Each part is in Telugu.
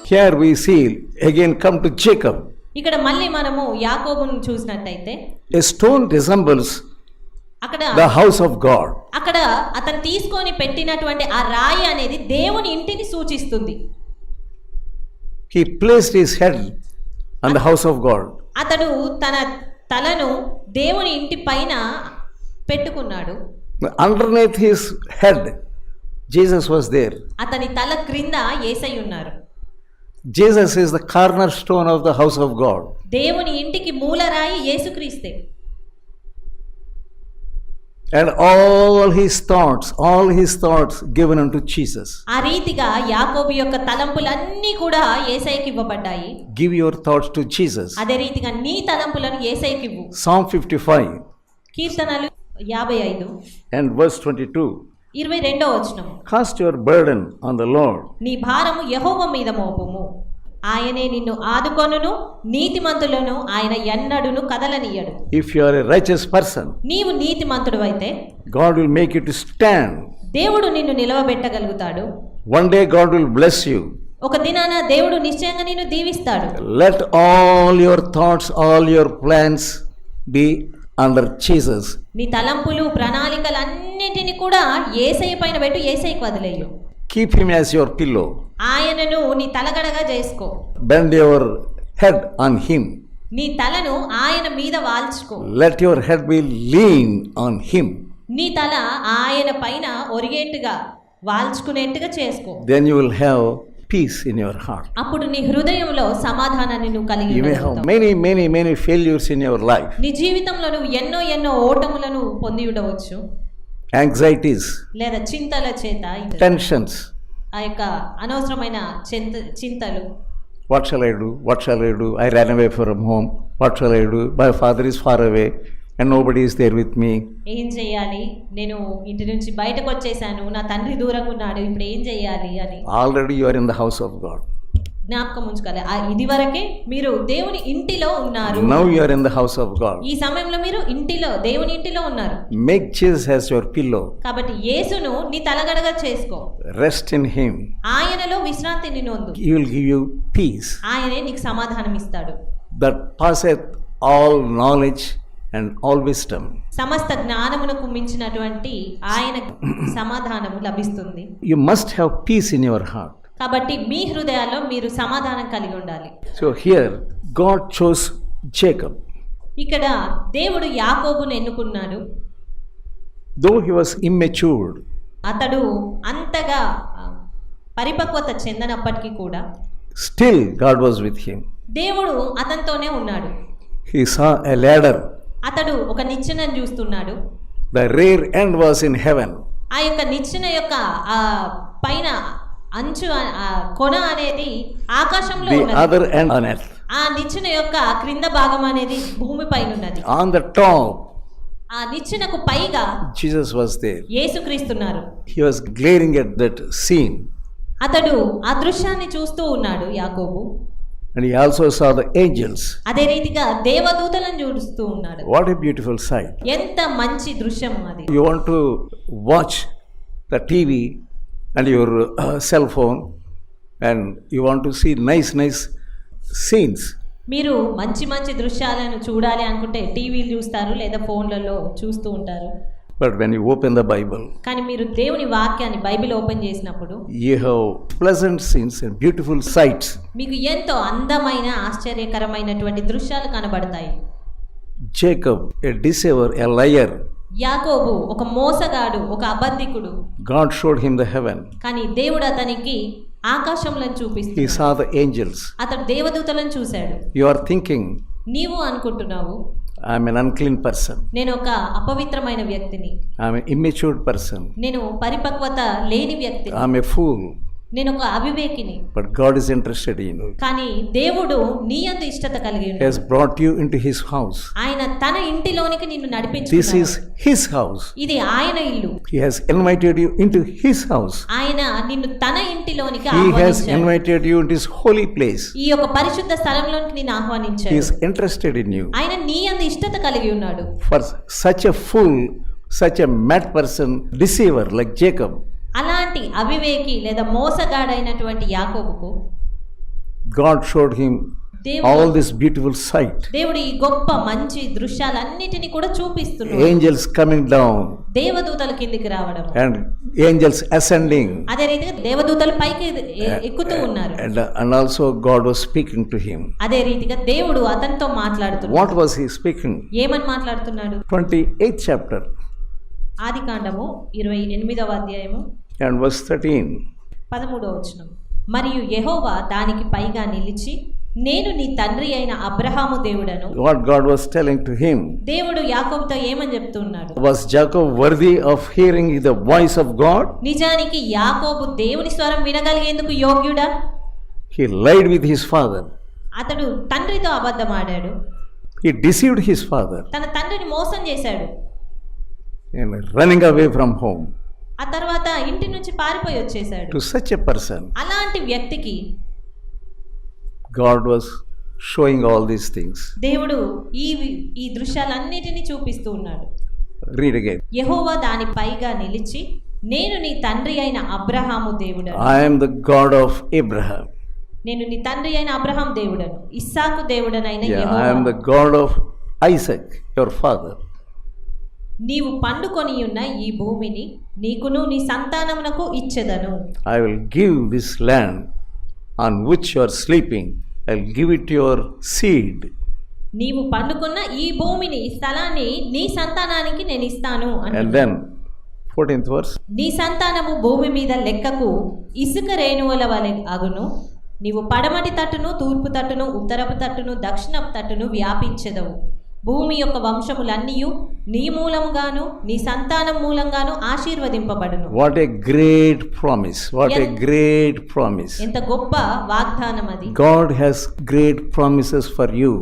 Here we see again come to Jacob. ఇక్కడ మళ్ళీ మనము యాకోబును చూసినట్టయితే A stone resembles అక్కడ the house of God. అక్కడ అతను తీసుకొని పెట్టినటువంటి ఆ రాయి అనేది దేవుని ఇంటిని సూచిస్తుంది. He placed his head on the house of God. అతడు తన తలను దేవుని ఇంటి పైన పెట్టుకున్నాడు. Underneath his head, Jesus was there. అతని తల క్రింద యేసయ్య ఉన్నారు. Jesus is the cornerstone of the house of God. దేవుని ఇంటికి మూలరాయి యేసుక్రీస్తే. And all his thoughts given unto Jesus. ఆ రీతిగా యాకోబు యొక్క తలంపులన్నీ కూడా యేసయ్యకి ఇవ్వబడ్డాయి. Give your thoughts to Jesus. అదే రీతిగా నీ తలంపులను యేసయ్యకి ఇవ్వు. Psalm 55 కీర్తనలు 55 and verse 22. 22వ వచనం. Cast your burden on the Lord. నీ భారము యెహోవా మీద మోపుము, ఆయనే నిన్ను ఆదుకొనును, నీతిమంతులను ఆయన ఎన్నడును కదలనీయడు. If you are a righteous person, నీవు నీతిమంతుడివైతే God will make you to stand. దేవుడు నిన్ను నిలవబెట్టగలుగుతాడు. One day God will bless you. ఒక దినాన దేవుడు నిశ్చయంగా నిన్ను దీవిస్తాడు. Let all your thoughts, all your plans be under Jesus. నీ తలంపులు ప్రణాళికలన్నింటినీ కూడా యేసయ్య పైన పెట్టు, యేసయ్యకి వదిలేయు. Keep him as your pillow. ఆయనను నీ తలగడగా చేసుకో. Bend your head on him. నీ తలను ఆయన మీద వాల్చుకో. Let your head be lean on him. నీ తల ఆయన పైన ఒరిగేట్టుగా వాల్చుకునేట్టుగా చేసుకో. Then you will have peace in your heart. అప్పుడు నీ హృదయంలో సమాధానాన్ని నువ్వు కలిగి You may have ఉండగలుగుతావు. many failures in your life. నీ జీవితంలో నువ్వు ఎన్నో ఓటములను పొంది ఉండవచ్చు, Anxieties, లేదా చింతల చేత tensions. ఆ యొక్క అనవసరమైన చింతలు. What shall I do? What shall I do? I ran away from home. What shall I do? My father is far away and nobody is there with me. ఏం చేయాలి, నేను ఇంటి నుంచి బయటకు వచ్చేసాను, నా తండ్రి దూరంగా ఉన్నాడు, ఇప్పుడు ఏం చేయాలి అని. Already you are in the house of God. జ్ఞాపకం ఉంచుకోవాలి, ఇది వరకే మీరు దేవుని ఇంటిలో ఉన్నారు. Now you are in the house of God. ఈ సమయంలో మీరు ఇంటిలో, దేవుని ఇంటిలో ఉన్నారు. Make Jesus as your pillow. కాబట్టి యేసును నీ తలగడగా చేసుకో. Rest in him. ఆయనలో విశ్రాంతిని నొందు. He will give you peace ఆయనే నీకు సమాధానం ఇస్తాడు. that passeth all knowledge and all wisdom. సమస్త జ్ఞానమునకు మించినటువంటి ఆయన సమాధానము లభిస్తుంది. You must have peace in your heart. కాబట్టి మీ హృదయాల్లో మీరు సమాధానం కలిగి ఉండాలి. So here God chose Jacob. ఇక్కడ దేవుడు యాకోబును ఎన్నుకున్నాడు. Though he was immature, అతడు అంతగా పరిపక్వత చెందనప్పటికీ కూడా still God was with him. దేవుడు అతనితోనే ఉన్నాడు. He saw a ladder. అతడు ఒక నిచ్చెనను చూస్తున్నాడు. The rear end was in heaven. ఆ యొక్క నిచ్చెన యొక్క ఆ పైన అంచు కొన అనేది ఆకాశంలో The ఉన్నది. other end on earth. ఆ నిచ్చెన యొక్క క్రింద భాగం అనేది భూమి పైన ఉన్నది. On the top, ఆ నిచ్చెనకు పైగా Jesus was there. యేసుక్రీస్తున్నారు. He was glaring at that scene. అతడు ఆ దృశ్యాన్ని చూస్తూ ఉన్నాడు యాకోబు. And he also saw the angels. అదే రీతిగా దేవదూతలను చూస్తూ ఉన్నాడు. What a beautiful sight. ఎంత మంచి దృశ్యం అది. You want to watch the TV and your cell phone and you want to see nice scenes. మీరు మంచి దృశ్యాలను చూడాలి అనుకుంటే టీవీలు చూస్తారు, లేదా ఫోన్లలో చూస్తూ ఉంటారు. But when you open the Bible, కానీ మీరు దేవుని వాక్యాన్ని బైబిల్ ఓపెన్ చేసినప్పుడు you have pleasant scenes and beautiful sights. మీకు ఎంతో అందమైన ఆశ్చర్యకరమైనటువంటి దృశ్యాలు కనబడతాయి. Jacob, a deceiver, a liar. యాకోబు ఒక మోసగాడు, ఒక అబద్ధికుడు. God showed him the heaven. కానీ దేవుడు అతనికి ఆకాశంలో He చూపిస్తున్నాడు. saw the angels. అతడు దేవదూతలను చూశాడు. You are thinking, నీవు అనుకుంటున్నావు, I am an unclean person. నేను ఒక అపవిత్రమైన వ్యక్తిని, I am an immature person. నేను పరిపక్వత లేని వ్యక్తిని, I am a fool. నేను ఒక అవివేకిని. But God is interested in you. కానీ దేవుడు నీ యందు ఇష్టత కలిగి He ఉన్నాడు. has brought you into his house. ఆయన తన ఇంటిలోనికి నిన్ను This నడిపించుకున్నాడు. is his house. ఇది ఆయన ఇల్లు. He has invited you into his house. ఆయన నిన్ను తన ఇంటిలోనికి He has ఆహ్వానించాడు. invited you into his holy place. ఈ యొక్క పరిశుద్ధ స్థలంలోనికి నిన్ను He ఆహ్వానించాడు. is interested in you. ఆయన నీ యందు ఇష్టత కలిగి ఉన్నాడు. For such a fool, such a mad person, deceiver like Jacob, అలాంటి అవివేకి లేదా మోసగాడైనటువంటి యాకోబుకు God showed him దేవుడు all this beautiful sight. దేవుడు ఈ గొప్ప మంచి దృశ్యాలన్నిటిని కూడా చూపిస్తున్నాడు. Angels coming down దేవదూతలు కిందికి రావడం, and angels ascending. అదే రీతిగా దేవదూతలు పైకి ఎక్కుతూ ఉన్నారు. And also God was speaking to him. అదే రీతిగా దేవుడు అతనితో మాట్లాడుతున్నాడు. What was he speaking? ఏమని మాట్లాడుతున్నాడు? 28th chapter ఆదికాండము 28వ అధ్యాయము and verse 13. 13వ వచనం. మరియు యెహోవా దానికి పైగా నిలిచి, నేను నీ తండ్రి అయిన అబ్రహాము దేవుడను. What God was telling to him? దేవుడు యాకోబుతో ఏమని చెప్తున్నాడు? Was Jacob worthy of hearing the voice of God? నిజానికి యాకోబు దేవుని స్వరం వినగలిగేందుకు యోగ్యుడా? He lied with his father. అతడు తండ్రితో అబద్ధమాడాడు. He deceived his father తన తండ్రిని మోసం చేశాడు. and running away from home. ఆ తర్వాత ఇంటి నుంచి పారిపోయి వచ్చేశాడు. To such a person, అలాంటి వ్యక్తికి God was showing all these things. దేవుడు ఈ దృశ్యాలన్నిటినీ చూపిస్తూ ఉన్నాడు. Read again. యెహోవా దాని పైగా నిలిచి, నేను నీ తండ్రి అయిన అబ్రహాము దేవుడను. I am the God of Abraham. నేను నీ తండ్రి అయిన అబ్రహాం దేవుడను, ఇస్సాకు దేవుడనైన I am Jehovah. the God of Isaac, your father. నీవు పండుకొని ఉన్న ఈ భూమిని నీకును నీ సంతానమునకు ఇచ్చెదను. I will give this land on which you are sleeping. I will give it to your seed. నీవు పండుకున్న ఈ భూమిని, ఈ స్థలాన్ని నీ సంతానానికి నేను ఇస్తాను And అంటున్నాడు. then 14th verse. నీ సంతానము భూమి మీద లెక్కకు ఇసుక రేణువుల వలె అగును. నీవు పడమటి తట్టును, తూర్పు తట్టును, ఉత్తరపు తట్టును, దక్షిణపు తట్టును వ్యాపించెదవు. భూమి యొక్క వంశములన్నీయు నీ మూలముగాను నీ సంతానం మూలంగాను ఆశీర్వదింపబడును. What a great promise. What a great promise. ఎంత గొప్ప వాగ్దానం అది. God has great promises for you.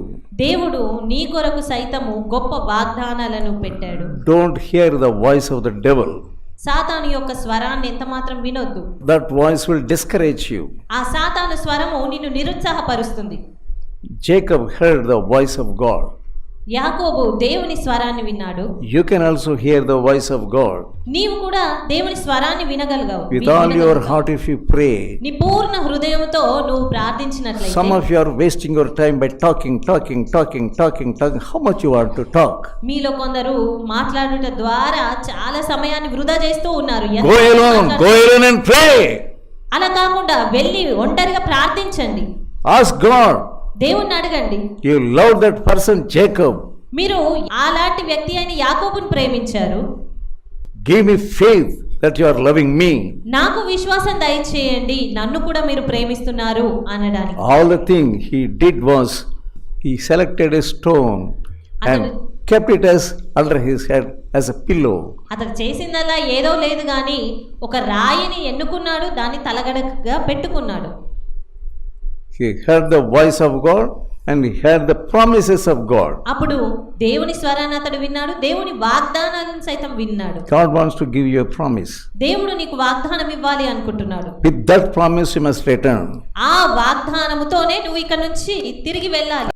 దేవుడు నీ కొరకు సైతము గొప్ప వాగ్దానాలను పెట్టాడు. Don't hear the voice of the devil. సాతాను యొక్క స్వరాన్ని ఎంత మాత్రం వినొద్దు. That voice will discourage you. ఆ సాతాను స్వరము నిన్ను నిరుత్సాహపరుస్తుంది. Jacob heard the voice of God. యాకోబు దేవుని స్వరాన్ని విన్నాడు. You can also hear the voice of God. నీవు కూడా దేవుని స్వరాన్ని వినగలగావు. With all your heart if you pray. నీ పూర్ణ హృదయంతో నువ్వు ప్రార్థించినట్లయితే. Some of you are wasting your time by talking. How much you want to talk? మీలో కొందరు మాట్లాడుట ద్వారా చాలా సమయాన్ని వృధా చేస్తూ ఉన్నారు. Go alone and pray. అలా కాకుండా వెళ్ళి ఒంటరిగా ప్రార్థించండి. Ask God. దేవుణ్ణి అడగండి. You love that person Jacob. మీరు అలాంటి వ్యక్తి అయిన యాకోబుని ప్రేమించారు. Give me faith that you are loving me. నాకు విశ్వాసం దయచేయండి, నన్ను కూడా మీరు ప్రేమిస్తున్నారు అనడానికి. All the thing he did was he selected a stone and kept it as under his head as a pillow. అతడు చేసిందల్లా ఏదో లేదు గాని ఒక రాయిని ఎన్నుకున్నాడు, దాన్ని తలగడగా పెట్టుకున్నాడు. He heard the voice of God and he heard the promises of God. అప్పుడు దేవుని స్వరాన్ని అతడు విన్నాడు, దేవుని వాగ్దానాలను సైతం విన్నాడు. God wants to give you a promise. దేవుడు నీకు వాగ్దానం ఇవ్వాలి అనుకుంటున్నాడు. With that promise you must return. ఆ వాగ్దానముతోనే నువ్వు ఇక్కడ నుంచి తిరిగి వెళ్ళాలి.